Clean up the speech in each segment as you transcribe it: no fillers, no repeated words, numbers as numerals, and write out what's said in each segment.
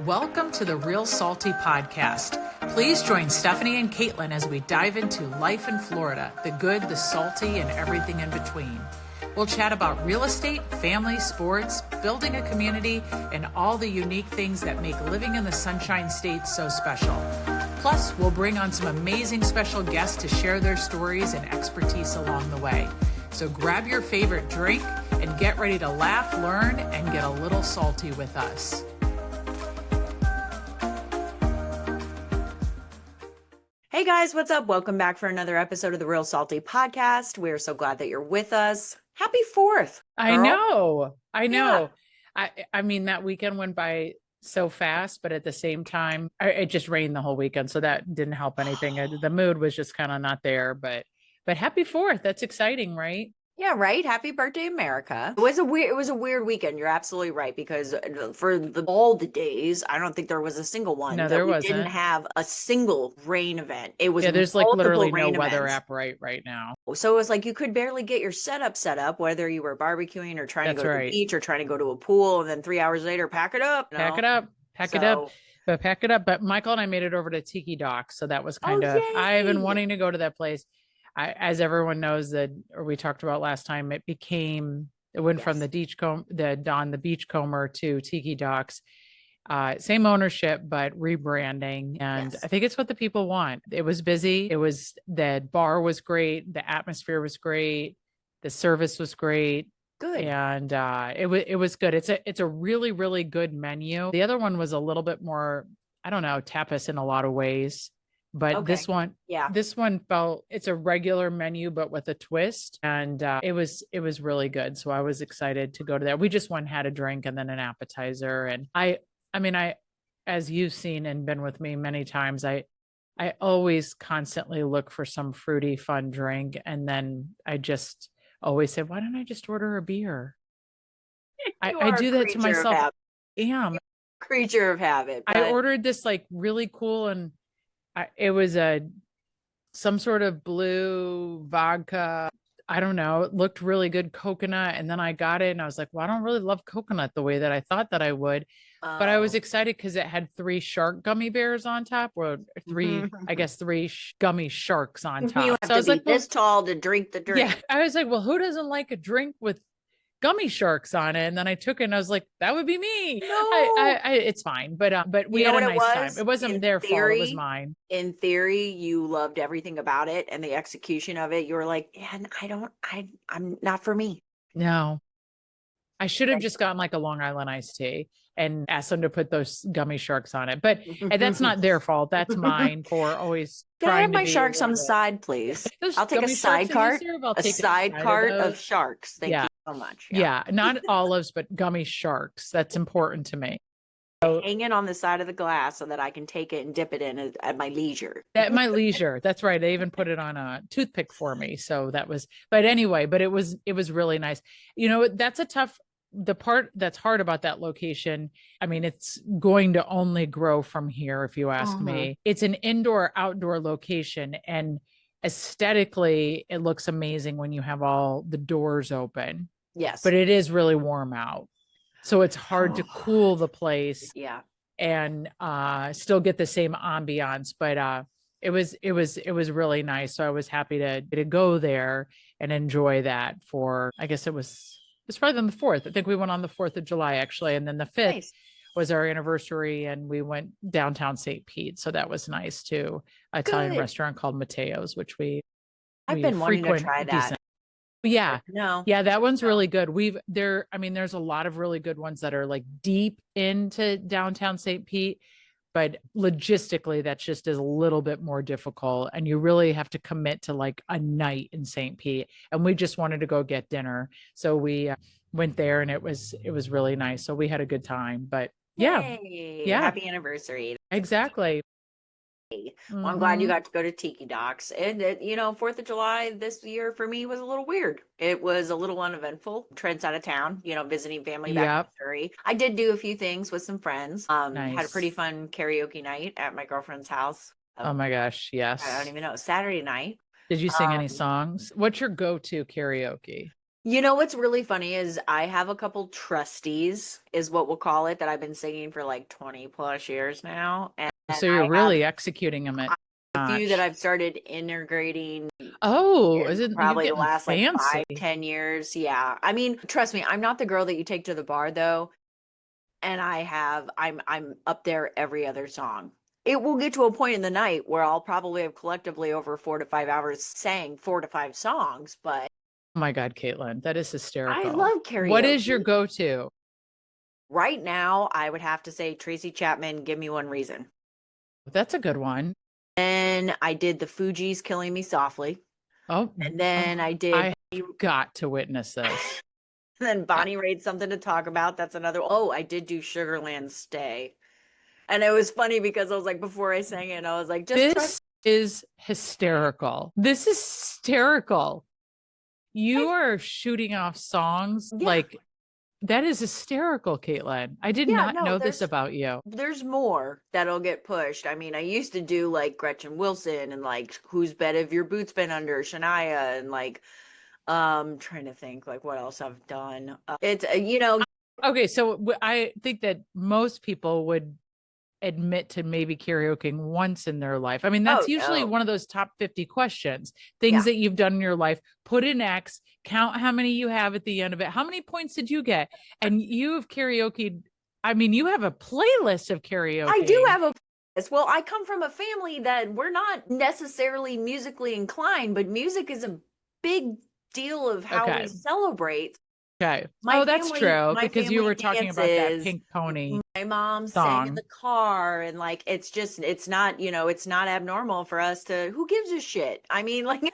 Welcome to the Real Salty Podcast. Please join Stephanie and Caitlin as we dive into life in Florida, the good, the salty, and everything in between. We'll chat about real estate, family, sports, building a community, and all the unique things that make living in the Sunshine State so special. Plus, we'll bring on some amazing special guests to share their stories and expertise along the way. So grab your favorite drink and get ready to laugh, learn, and get a little salty with us. Hey guys, what's up? Welcome back for another episode of the Real Salty Podcast. We're so glad that you're with us. Happy 4th. I know. Yeah. I mean, that weekend went by so fast, but at the same time, it just rained the whole weekend. So that didn't help anything. The mood was just kind of not there, but happy 4th. That's exciting, right? Yeah, right. Happy birthday, America. It was a weird weekend. You're absolutely right, because for all the days, I don't think there was a single one No, that there we wasn't. didn't have a single rain event. It was There's like literally no rain weather events. app right now. So it was like you could barely get your setup set up, whether you were barbecuing or trying to go to the beach or trying to go to a pool, and then 3 hours later, pack it up. Pack it up. But Michael and I made it over to Tiki Docs, so that was kind of. I've been wanting to go to that place. As everyone knows, or we talked about last time, it went from the Beachcomber to Tiki Docs. Same ownership, but rebranding. And I think it's what the people want. It was busy. The bar was great. The atmosphere was great. The service was great. Good. And it was good. It's a really, really good menu. The other one was a little bit more, I don't know, tapas in a lot of ways. But this one felt, it's a regular menu, but with a twist. And it was really good. So I was excited to go to that. We just went and had a drink and then an appetizer. And I mean, as you've seen and been with me many times, I always constantly look for some fruity, fun drink. And then I just always say, why don't I just order a beer? I do that to myself. Creature of habit. But I ordered this like really cool, and it was some sort of blue vodka. I don't know. It looked really good, coconut. And then I got it and I was like, well, I don't really love coconut the way that I thought that I would. But I was excited because it had 3 shark gummy bears on top, or three gummy sharks on top. You have to be this tall to drink the drink. Yeah. I was like, well, who doesn't like a drink with gummy sharks on it? And then I took it and I was like, that would be me. No. It's fine. But we had a nice time. It wasn't their fault. It was mine. In theory, you loved everything about it, and the execution of it, you were like, yeah, I'm not for me. No. I should have just gotten like a Long Island iced tea and asked them to put those gummy sharks on it. But that's not their fault. That's mine for always Can I trying have to my be sharks a on little the bit. side, please. Those I'll take a gummy side sharks in cart. this year, I'll A take side cart of those. sharks. Thank you so much. Yeah, not olives, but gummy sharks. That's important to me. So, hang it on the side of the glass so that I can take it and dip it in at my leisure. At my leisure. That's right. They even put it on a toothpick for me. So that was, but anyway, but it was really nice. You know, the part that's hard about that location, I mean, it's going to only grow from here, if you ask me. It's an indoor-outdoor location, and aesthetically, it looks amazing when you have all the doors open. Yes. But it is really warm out. So it's hard to cool the place. Yeah. And still get the same ambiance. But it was really nice. So I was happy to go there and enjoy that for, I guess it's probably on the 4th. I think we went on the 4th of July, actually. And then the 5th was our anniversary, and we went downtown St. Pete. So that was nice too. Italian restaurant called Matteo's, which I've been wanting to try that. Decent. Yeah. No. Yeah, that one's really good. There's a lot of really good ones that are like deep into downtown St. Pete, but logistically that just is a little bit more difficult, and you really have to commit to like a night in St. Pete. And we just wanted to go get dinner, so we went there, and it was really nice. So we had a good time. But Yay. Happy anniversary. Exactly. Well, I'm glad you got to go to Tiki Docs. And 4th of July this year for me was a little weird. It was a little uneventful. Trent's out of town, visiting family back in Missouri. I did do a few things with some friends. Nice. Had a pretty fun karaoke night at my girlfriend's house. Oh my gosh, yes. I don't even know. Saturday night. Did you sing any songs? What's your go-to karaoke? You know what's really funny is I have a couple trustees, is what we'll call it, that I've been singing for like 20 plus years now. And So you're I have really executing them at a few that notch. I've started integrating Oh, in isn't you're probably the getting last like fancy? 5, 10 years. Yeah. I mean, trust me, I'm not the girl that you take to the bar though. And I'm up there every other song. It will get to a point in the night where I'll probably have collectively over 4 to 5 hours sang 4 to 5 songs, but Oh my God, Caitlin, that is I hysterical. love What is your karaoke. go-to? Right now, I would have to say Tracy Chapman, Give Me One Reason. That's a good one. Then I did the Fugees, Killing Me Softly. Oh, And then I did I got to witness this. then Bonnie Raitt, Something to Talk About. That's another. Oh, I did do Sugarland Stay. And it was funny because I was like, before I sang it, I was like, just trust. This is hysterical. This is hysterical. You are shooting off songs Yeah. like that is hysterical, Caitlin. I did Yeah, not no, know this about you. there's more that'll get pushed. I mean, I used to do like Gretchen Wilson and like Whose Bed Have Your Boots Been Under, Shania, and like trying to think like what else I've done. It's Okay, so I think that most people would admit to maybe karaokeing once in their life. I mean, that's oh usually no. one of those top 50 questions, things Yeah. that you've done in your life. Put an X, count how many you have at the end of it. How many points did you get? And you have karaoke. I mean, you have a playlist of I do karaoke. have a well, I come from a family that we're not necessarily musically inclined, but music is a big deal of how we Okay. celebrate. Okay. Oh, that's true My because you family were talking about that dances. Pink Pony My mom sang in song. the car, and like it's not, it's not abnormal for us to, who gives a shit? I mean, like I'm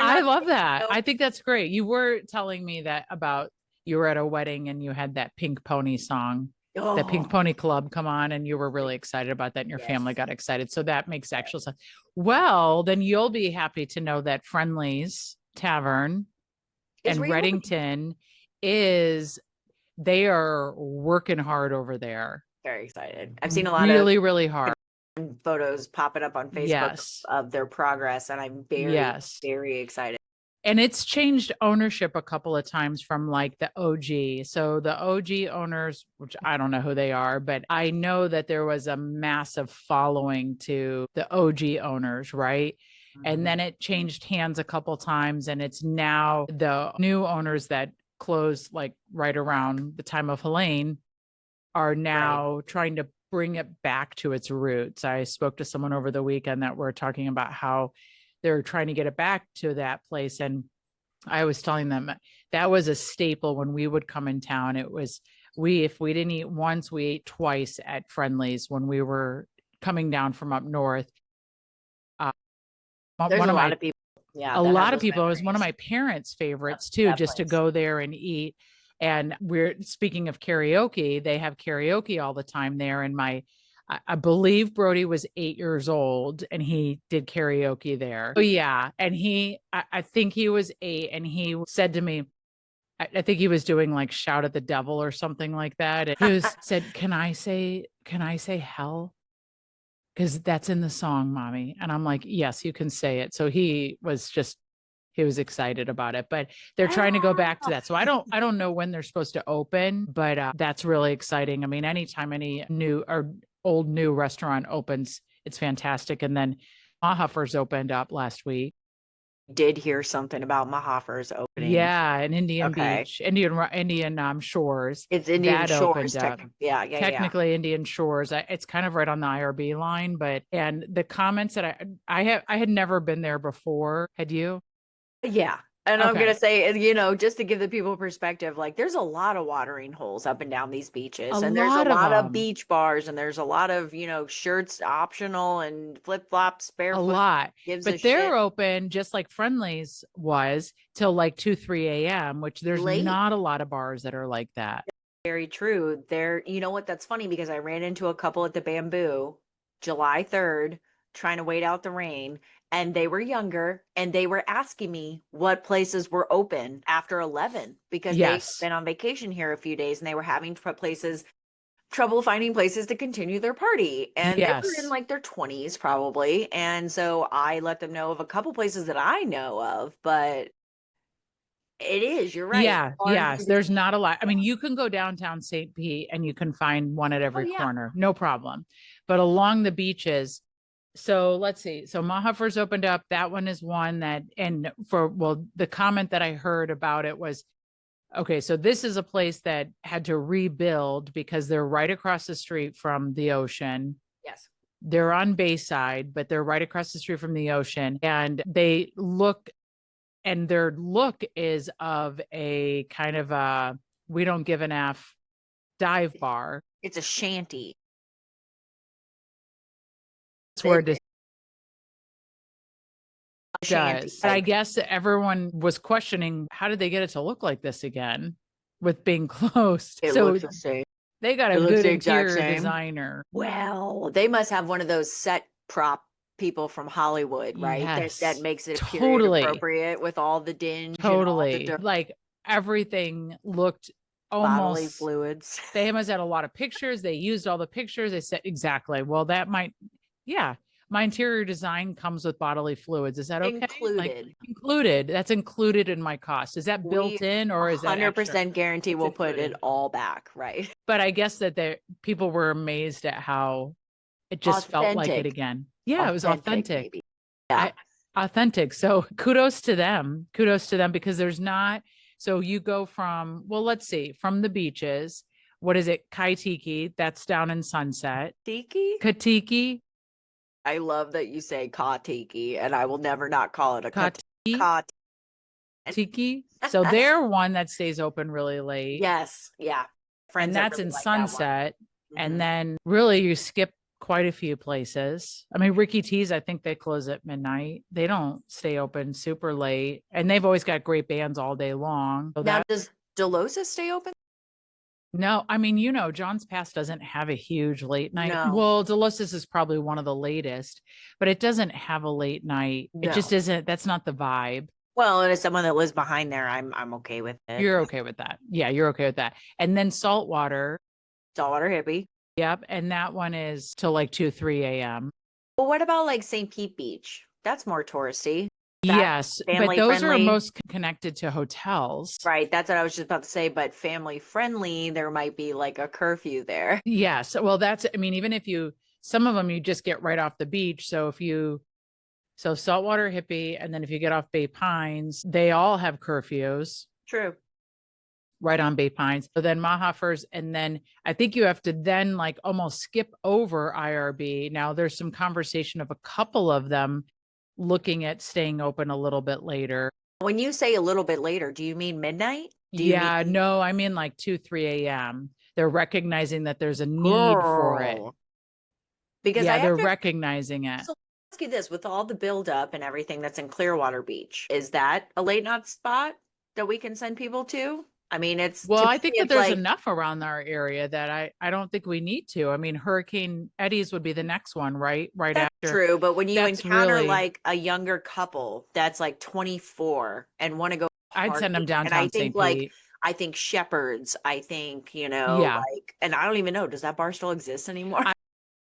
I not love saying, that. I think that's great. You were telling me that about you were at a wedding and you had that Pink Pony song, that Pink oh, Pony Club come on, and you were really excited about that, and your yes. family got excited. So that makes actual sense. Well, then you'll be happy to know that Friendly's Tavern Is and reopening. Reddington is they are working hard over there. Very excited. I've seen a lot of Really, really hard. photos popping up on Facebook Yes. of their progress, and I'm very, Yes. very excited. And it's changed ownership a couple of times from like the OG. So the OG owners, which I don't know who they are, but I know that there was a massive following to the OG owners, right? And then it changed hands a couple times, and it's now the new owners that closed like right around the time of Helene are now trying to bring it back to its roots. I spoke to someone over the weekend that were talking about how they're trying to get it back to that place. And I was telling them that was a staple when we would come in town. It was if we didn't eat once, we ate twice at Friendly's when we were coming down from up north. There's One a of lot my of people. Yeah, a that have lot of those people, it was one of memories. my parents' favorites too, That just to place. go there and eat. And we're speaking of karaoke, they have karaoke all the time there. And I believe Brody was 8 years old and he did karaoke there. Oh yeah. And I think he was 8 and he said to me, I think he was doing like Shout at the Devil or something like that. And he said, can I say hell? Because that's in the song, mommy. And I'm like, yes, you can say it. So he was excited about it, but they're trying to go back to that. So I don't know when they're supposed to open, but that's really exciting. I mean, anytime any new or old new restaurant opens, it's fantastic. And then Mahaffer's opened up last week. Did hear something about Mahaffer's opening. Yeah, in Indian Okay. Beach, Indian Shores. It's Indian That Shores, opened up. yeah, yeah, yeah. Technically Indian Shores. It's kind of right on the IRB line, but and the comments that I had never been there before. Had you? Yeah. And I'm Okay. gonna say, just to give the people perspective, like there's a lot of watering holes up and down these beaches, A and there's a lot of lot of them. beach bars, and there's a lot of, shirts optional and flip flops, A barefoot, lot. gives a But they're shit. open just like Friendly's was till like 2, 3 a.m., which there's Late. not a lot of bars that are like that. Very true. There, you know what? That's funny because I ran into a couple at the Bamboo July 3rd, trying to wait out the rain, and they were younger and they were asking me what places were open after 11 because they've Yes. been on vacation here a few days and they were having trouble finding places to continue their party. And they were in Yes. like their 20s probably. And so I let them know of a couple places that I know of, but It is. You're right. Yeah. Yes. There's not a lot. I mean, you can go downtown St. Pete and you can find one at every corner. No problem. But along the beaches, so let's see. So Mahafers opened up. That one is one that, and well, the comment that I heard about it was, okay, so this is a place that had to rebuild because they're right across the street from the ocean. Yes. They're on Bayside, but they're right across the street from the ocean. And they look, and their look is of a kind of a, we don't give an F dive bar. It's a shanty. That's where it does. I guess everyone was questioning, how did they get it to look like this again with being closed? It looks the same. They got a good interior designer. Well, they must have one of those set prop people from Hollywood, right? Yes, that makes it period appropriate with all the dinge. Totally. Like everything looked almost bodily fluids. They must have had a lot of pictures. They used all the pictures. They said, exactly. Well, that might, yeah. My interior design comes with bodily fluids. Is that okay? Included. That's included in my cost. Is that built in, or is that 100% guarantee we'll put it all back, right? But I guess that people were amazed at how it just felt like it again. Yeah, it was authentic. Maybe. Yeah. Authentic. So kudos to them. Kudos to them, because there's not. So you go from, well, let's see, from the beaches. What is it? Kaitiki. That's down in Sunset. Katiki. I love that you say Katiki, and I will never not call it a Katiki. So they're one that stays open really late. Yes. Yeah. And that's really in Sunset. And then really you skip quite a few places. I mean, Ricky T's, I think they close at midnight. They don't stay open super late. And they've always got great bands all day long. So now, does Delosa stay open? No, I mean, John's Pass doesn't have a huge late night. No. Well, Delosas is probably one of the latest, but it doesn't have a late night. No. It just isn't. That's not the vibe. Well, and as someone that lives behind there, I'm okay with it. You're okay with that. Yeah, you're okay with that. And then Saltwater Hippie. Yep. And that one is till like 2, 3 a.m. Well, what about like St. Pete Beach? That's more touristy. Yes, but those are most connected to hotels. Right. That's what I was just about to say. But family friendly, there might be like a curfew there. Yes. Well, I mean, even if some of them you just get right off the beach. So Saltwater Hippie, and then if you get off Bay Pines, they all have curfews. True. Right on Bay Pines. So then Mahafers, and then I think you have to then like almost skip over IRB. Now there's some conversation of a couple of them looking at staying open a little bit later. When you say a little bit later, do you mean midnight? No, I mean like 2, 3 a.m. They're recognizing that there's a need for it. Because they're recognizing it. So let's ask you this, with all the buildup and everything that's in Clearwater Beach, is that a late night spot that we can send people to? I mean, I think that there's enough around our area that I don't think we need to. I mean, Hurricane Eddie's would be the next one, right? Right that's after. True. But when you encounter like a younger couple that's like 24 and want to go, I'd send them downtown St. Pete. I think Shepherd's, and I don't even know, does that bar still exist anymore?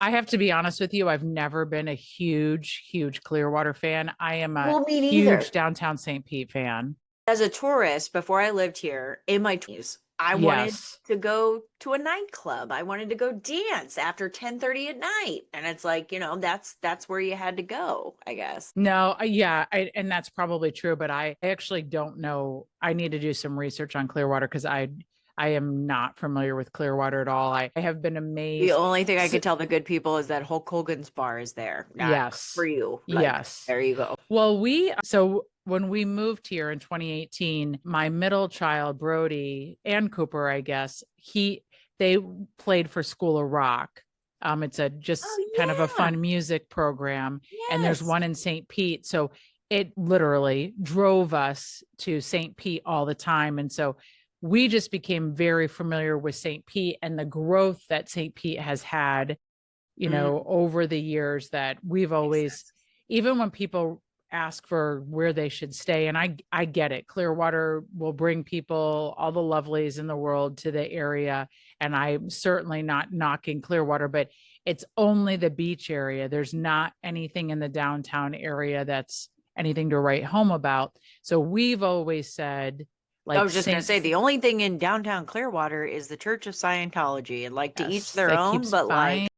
I have to be honest with you. I've never been a huge Clearwater fan. I am a huge downtown St. Pete fan. As a tourist, before I lived here in my 20s, I wanted to go to a nightclub. I wanted to go dance after 10:30 at night. And it's like, that's where you had to go, I guess. No, and that's probably true, but I actually don't know. I need to do some research on Clearwater because I am not familiar with Clearwater at all. I have been amazed. The only thing I could tell the good people is that Hulk Hogan's bar is there. Yes. For you. Yes. There you go. Well, when we moved here in 2018, my middle child, Brody, and Cooper, I guess, they played for School of Rock. It's kind of a fun music program. Yes. And there's one in St. Pete. So it literally drove us to St. Pete all the time. And so we just became very familiar with St. Pete and the growth that St. Pete has had, over the years, that we've always, even when people ask for where they should stay, and I get it. Clearwater will bring people, all the lovelies in the world, to the area. And I'm certainly not knocking Clearwater, but it's only the beach area. There's not anything in the downtown area that's anything to write home about. So we've always said, I was just going to say the only thing in downtown Clearwater is the Church of Scientology, and like to each their own, but like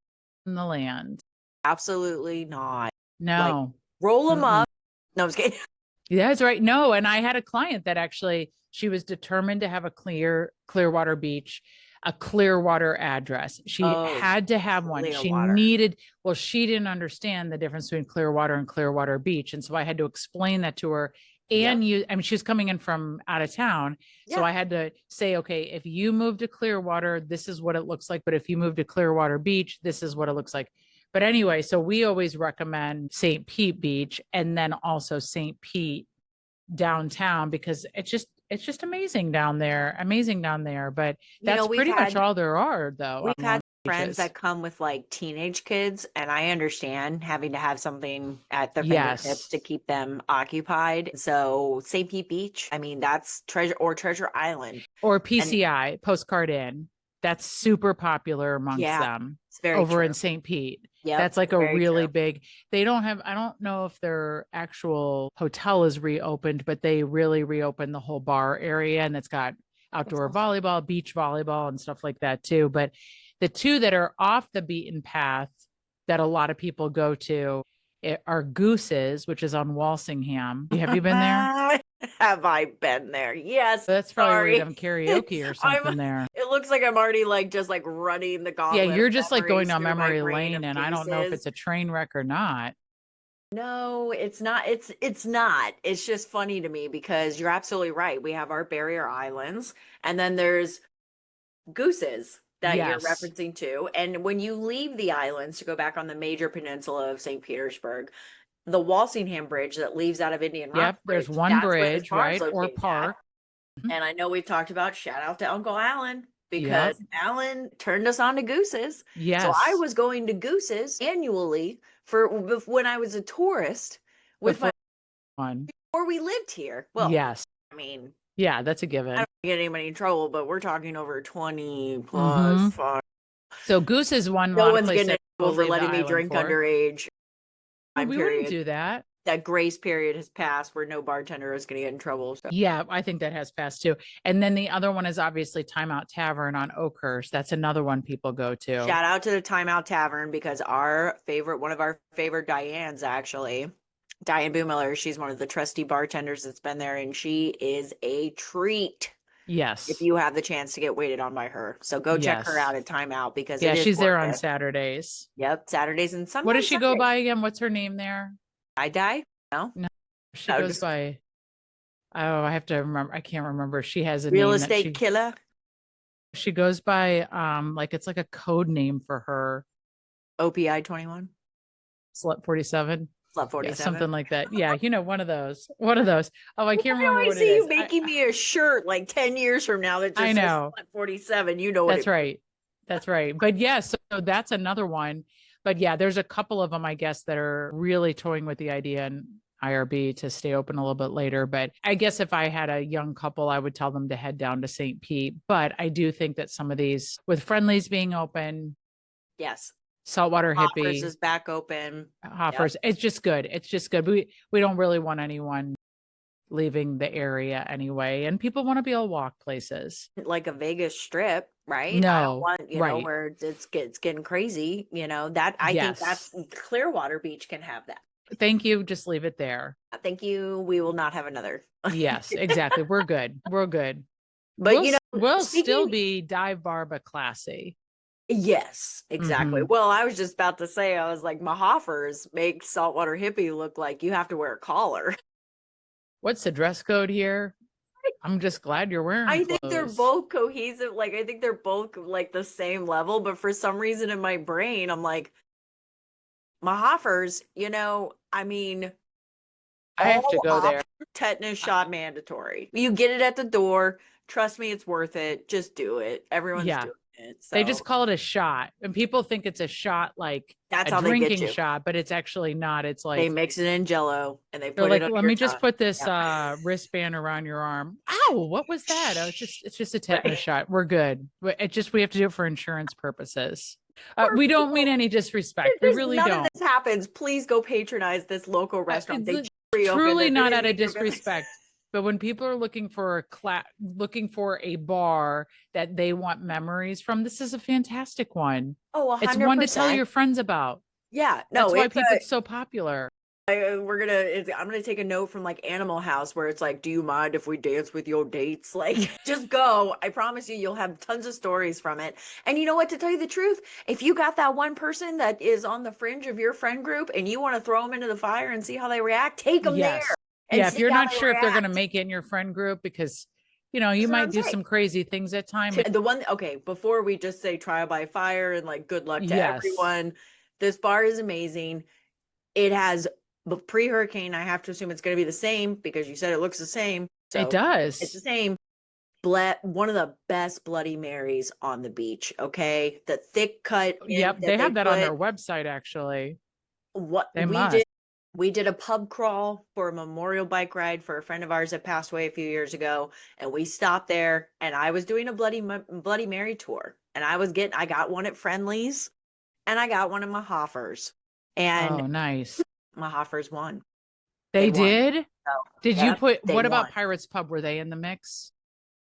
in the land. Absolutely not. No. Like, roll them up. No, I was kidding. Yeah, that's right. No, and I had a client that actually she was determined to have a Clearwater Beach, a Clearwater address. She had to have one. She needed, well, she didn't understand the difference between Clearwater and Clearwater Beach. And so I had to explain that to her. And I mean, she was coming in from out of town. So I had to say, okay, if you move to Clearwater, this is what it looks like. But if you move to Clearwater Beach, this is what it looks like. But anyway, so we always recommend St. Pete Beach and then also St. Pete downtown, because it's just amazing down there. But that's pretty much all there are, though. We've had friends that come with like teenage kids, and I understand having to have something at their fingertips to keep them occupied. So St. Pete Beach, I mean, that's Treasure Island or PCI, Postcard Inn. That's super popular amongst them. It's very over in St. Pete. Yeah, that's like a really big. They don't have. I don't know if their actual hotel is reopened, but they really reopened the whole bar area, and it's got outdoor volleyball, beach volleyball, and stuff like that too. But the two that are off the beaten path that a lot of people go to are Goose's, which is on Walsingham. Have you been there? Have I been there? Yes. So that's probably where you're having karaoke or something there. It looks like I'm already like just like running the gauntlet. Yeah, you're just like going down memory lane, and I don't know if it's a train wreck or not. No, it's not. It's not. It's just funny to me because you're absolutely right. We have our barrier islands, and then there's Goose's that you're referencing to. And when you leave the islands to go back on the major peninsula of St. Petersburg, the Walsingham Bridge that leaves out of Indian Rock. There's one bridge, right? Or park. And I know we've talked about, shout out to Uncle Alan, because Alan turned us on to Goose's. Yes. So I was going to Goose's annually for when I was a tourist with my before we lived here. Well, yes. I mean, yeah, that's a given. I don't get anybody in trouble, but we're talking over 20 plus. So Goose's one. No one's getting in trouble for letting me drink underage. We wouldn't do that. That grace period has passed where no bartender is going to get in trouble. So. Yeah, I think that has passed too. And then the other one is obviously Timeout Tavern on Oakhurst. That's another one people go to. Shout out to the Timeout Tavern, because one of our favorite Dianes, actually, Diane Boomiller, she's one of the trusty bartenders that's been there, and she is a treat. Yes. If you have the chance to get waited on by her. So go check her out at Timeout, because she's there on Saturdays. Yep. Saturdays and Sundays. What does she go by again? What's her name there? Die? No. She goes by, I have to remember. I can't remember. She has a real estate killer. She goes by, like it's like a code name for her. OPI 21. Slut 47. Slut 47. Something like that. Yeah, one of those. Oh, I can't remember what it is. I see you making me a shirt like 10 years from now that just says Slut 47. You know what? That's right. That's right. But so that's another one. But there's a couple of them, I guess, that are really toying with the idea in IRB to stay open a little bit later. But I guess if I had a young couple, I would tell them to head down to St. Pete. But I do think that some of these, with Friendly's being open. Yes. Saltwater Hippie. Hoffers is back open. Hoffers. Yep. It's just good. It's just good. We don't really want anyone leaving the area anyway. And people want to be able to walk places. Like a Vegas strip, right? No. I don't want, know, where it's getting crazy, that I think that's Clearwater Beach can have that. Thank you. Just leave it there. Thank you. We will not have another. Yes, exactly. We're good. We're good. But we'll still be dive bar, but classy. Yes, exactly. Well, I was just about to say, I was like, Mahoffers make Saltwater Hippie look like you have to wear a collar. What's the dress code here? I'm just glad you're wearing I think they're both cohesive. Like, I think they're both like the same level, but for some reason in my brain, I'm like, Mahoffers, I mean, I have to go there. Tetanus shot mandatory. You get it at the door. Trust me, it's worth it. Just do it. Everyone's doing it. So. They just call it a shot, and people think it's a shot, like that's a how drinking they get you. Shot, but it's actually not. It's like they mix it in Jello and they put like, it on let your me just tongue. put this wristband around your arm. Ow! What was that? Oh, it's just a tetanus shot. We're good. We have to do it for insurance purposes. We don't mean any disrespect. We really don't. None of this happens. Please go patronize this local restaurant. Truly not out of disrespect. But when people are looking for looking for a bar that they want memories from, this is a fantastic one. Oh, 100%. It's one to tell your friends about. Yeah, no, that's why it's so popular. I'm gonna take a note from like Animal House where it's like, do you mind if we dance with your dates? Like, just go. I promise you'll have tons of stories from it. And you know what, to tell you the truth, if you got that one person that is on the fringe of your friend group and you want to throw them into the fire and see how they react, take them there. Yeah, if you're not sure if they're going to make it in your friend group, because you might do some crazy things at times. Okay, before we just say trial by fire and like good luck to everyone, this bar is amazing. It has pre-hurricane. I have to assume it's going to be the same because you said it looks the same. So it does. It's the same. One of the best Bloody Marys on the beach. Okay, the thick cut. Yep, they have that on their website actually. We did a pub crawl for a memorial bike ride for a friend of ours that passed away a few years ago, and we stopped there. And I was doing a Bloody Mary tour, and I got one at Friendly's, and I got one at Mahoffers. And nice. Mahoffers won. They did? Did you what about Pirates Pub? Were they in the mix?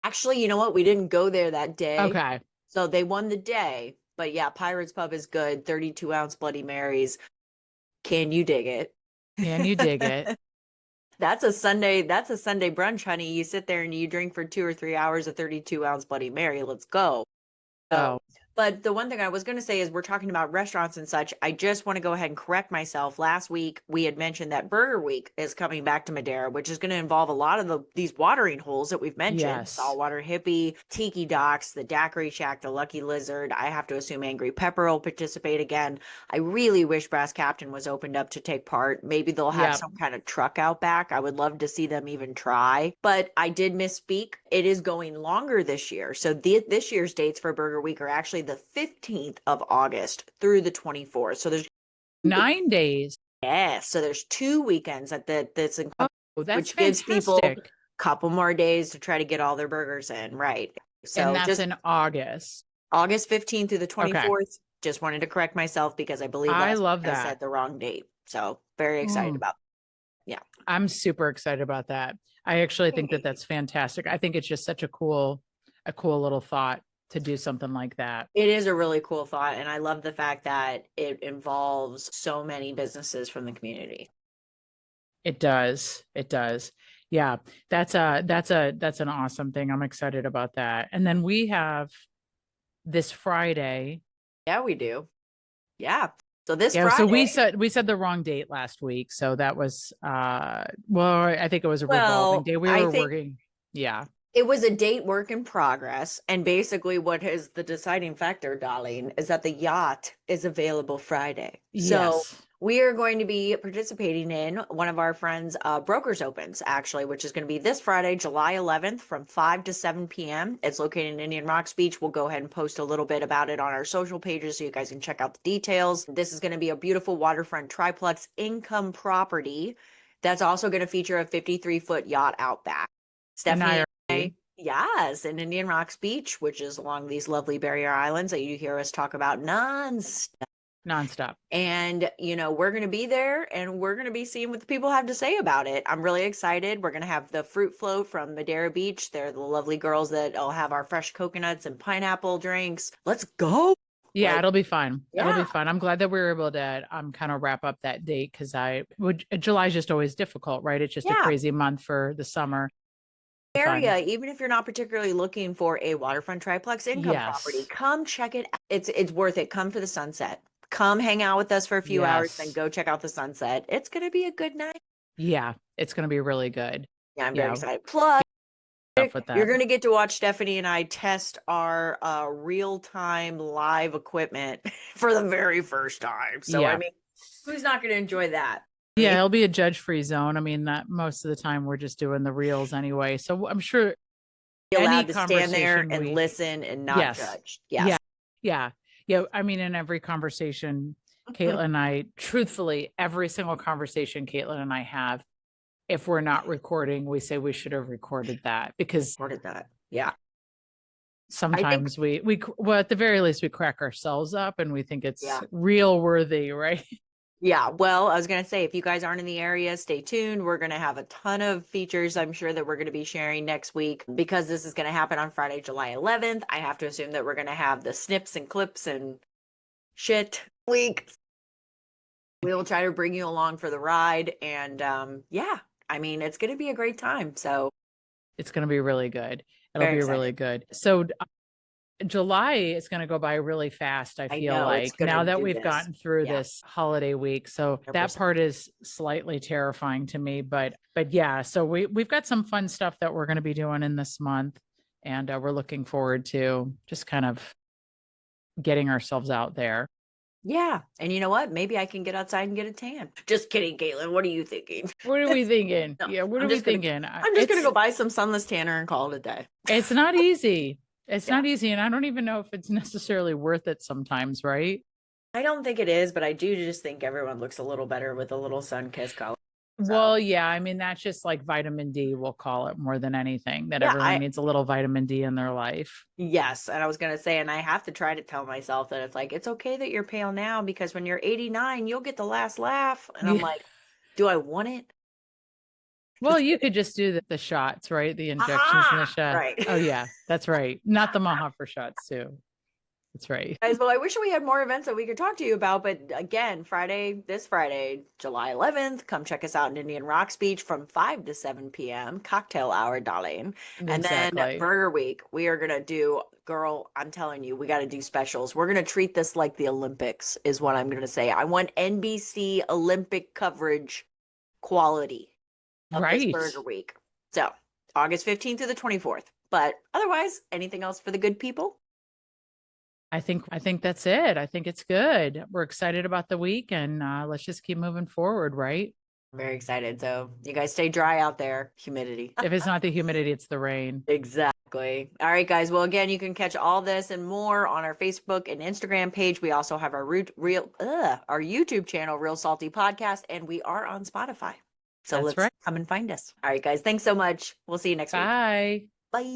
Actually, you know what? We didn't go there that day. Okay. So they won the day. But yeah, Pirates Pub is good. 32-ounce Bloody Marys. Can you dig it? Can you dig it? That's a Sunday brunch, honey. You sit there and you drink for 2 or 3 hours a 32-ounce Bloody Mary. Let's go. But the one thing I was going to say is we're talking about restaurants and such. I just want to go ahead and correct myself. Last week, we had mentioned that Burger Week is coming back to Madeira, which is going to involve a lot of these watering holes that we've mentioned. Yes. Saltwater Hippie, Tiki Docs, the Daiquiri Shack, the Lucky Lizard. I have to assume Angry Pepper will participate again. I really wish Brass Captain was opened up to take part. Maybe they'll have some kind of truck out back. I would love to see them even try. But I did misspeak. It is going longer this year. So this year's dates for Burger Week are actually the 15th of August through the 24th. So there's 9 days. Yes. So there's 2 weekends that's which gives people a couple more days to try to get all their burgers in. Right. So and that's in August 15th through the 24th. Okay. Just wanted to correct myself because I believe I said the wrong date. So very excited about it. Yeah. I'm super excited about that. I actually think that's fantastic. I think it's just such a cool little thought to do something like that. It is a really cool thought. And I love the fact that it involves so many businesses from the community. It does. Yeah. That's an awesome thing. I'm excited about that. And then we have this Friday. Yeah, we do. Yeah. So this Friday. So we said the wrong date last week. So that was I think it was a revolving day. We were working. Yeah. It was a date work in progress. And basically what is the deciding factor, darling, is that the yacht is available Friday. Yes. So we are going to be participating in one of our friends' Brokers Opens, actually, which is going to be this Friday, July 11th from 5 to 7 p.m. It's located in Indian Rocks Beach. We'll go ahead and post a little bit about it on our social pages so you guys can check out the details. This is going to be a beautiful waterfront triplex income property that's also going to feature a 53-foot yacht out back. Stephanie, yes, in Indian Rocks Beach, which is along these lovely barrier islands that you hear us talk about nonstop. And, we're going to be there and we're going to be seeing what the people have to say about it. I'm really excited. We're going to have the fruit float from Madeira Beach. They're the lovely girls that will have our fresh coconuts and pineapple drinks. Let's go. Yeah, it'll be fun. Yeah. It'll be fun. I'm glad that we were able to kind of wrap up that date because July is just always difficult, right? It's just a crazy month for the summer. Area, even if you're not particularly looking for a waterfront triplex income property, come check it out. It's worth it. Come for the sunset. Come hang out with us for a few hours, then go check out the sunset. It's going to be a good night. Yeah, it's going to be really good. Yeah, I'm very excited. Plus, you're going to get to watch Stephanie and I test our real-time live equipment for the very first time. So, I mean, who's not going to enjoy that? Yeah, it'll be a judge-free zone. I mean, that most of the time we're just doing the reels anyway. So I'm sure you're allowed to stand there and listen and not judge. Yes. Yeah. I mean, in every conversation, Caitlin and I, truthfully, every single conversation Caitlin and I have, if we're not recording, we say we should have recorded that because sometimes we at the very least we crack ourselves up and we think it's real worthy, right? Yeah, well, I was going to say, if you guys aren't in the area, stay tuned. We're going to have a ton of features, I'm sure, that we're going to be sharing next week because this is going to happen on Friday, July 11th. I have to assume that we're going to have the snips and clips and shit week. We will try to bring you along for the ride. And yeah, I mean, it's going to be a great time. So it's going to be really good. It'll very be excited. really good. So July is going to go by really fast. I feel know, like now that we've gotten through Yeah. this holiday week. So 100%. that part is slightly terrifying to me, but yeah, so we've got some fun stuff that we're going to be doing in this month, and we're looking forward to just kind of getting ourselves out there. Yeah. And you know what? Maybe I can get outside and get a tan. Just kidding, Caitlin. What are you thinking? What are we thinking? No, Yeah, what are we thinking? I'm just gonna go buy some sunless tanner and call it a day. It's not easy. It's not easy. And I don't even know if it's necessarily worth it sometimes, right? I don't think it is, but I do just think everyone looks a little better with a little sun-kissed color. So. Well, yeah, I mean, that's just like vitamin D, we'll call it, more than anything, that everyone needs a little vitamin D in their life. Yes. And I was going to say, and I have to try to tell myself that it's like, it's okay that you're pale now because when you're 89, you'll get the last laugh. And I'm like, do I want it? Well, you could just do the shots, right? The injections and the shot. Right. Oh, yeah, that's right. Not the Mahafer shots, too. That's right. Guys, well, I wish we had more events that we could talk to you about, but again, this Friday, July 11th, come check us out in Indian Rocks Beach from 5 to 7 p.m. Cocktail hour, darling. And then Burger Week, we are going to do, girl, I'm telling you, we got to do specials. We're going to treat this like the Olympics is what I'm going to say. I want NBC Olympic coverage quality of this Burger Week. So August 15th through the 24th. But otherwise, anything else for the good people? I think that's it. I think it's good. We're excited about the week, and let's just keep moving forward, right? I'm very excited. So you guys stay dry out there. Humidity. If it's not the humidity, it's the rain. Exactly. All right, guys. Well, again, you can catch all this and more on our Facebook and Instagram page. We also have our our YouTube channel, Real Salty Podcast, and we are on Spotify. So let's come and find us. All right, guys. Thanks so much. We'll see you next week. Bye. Bye.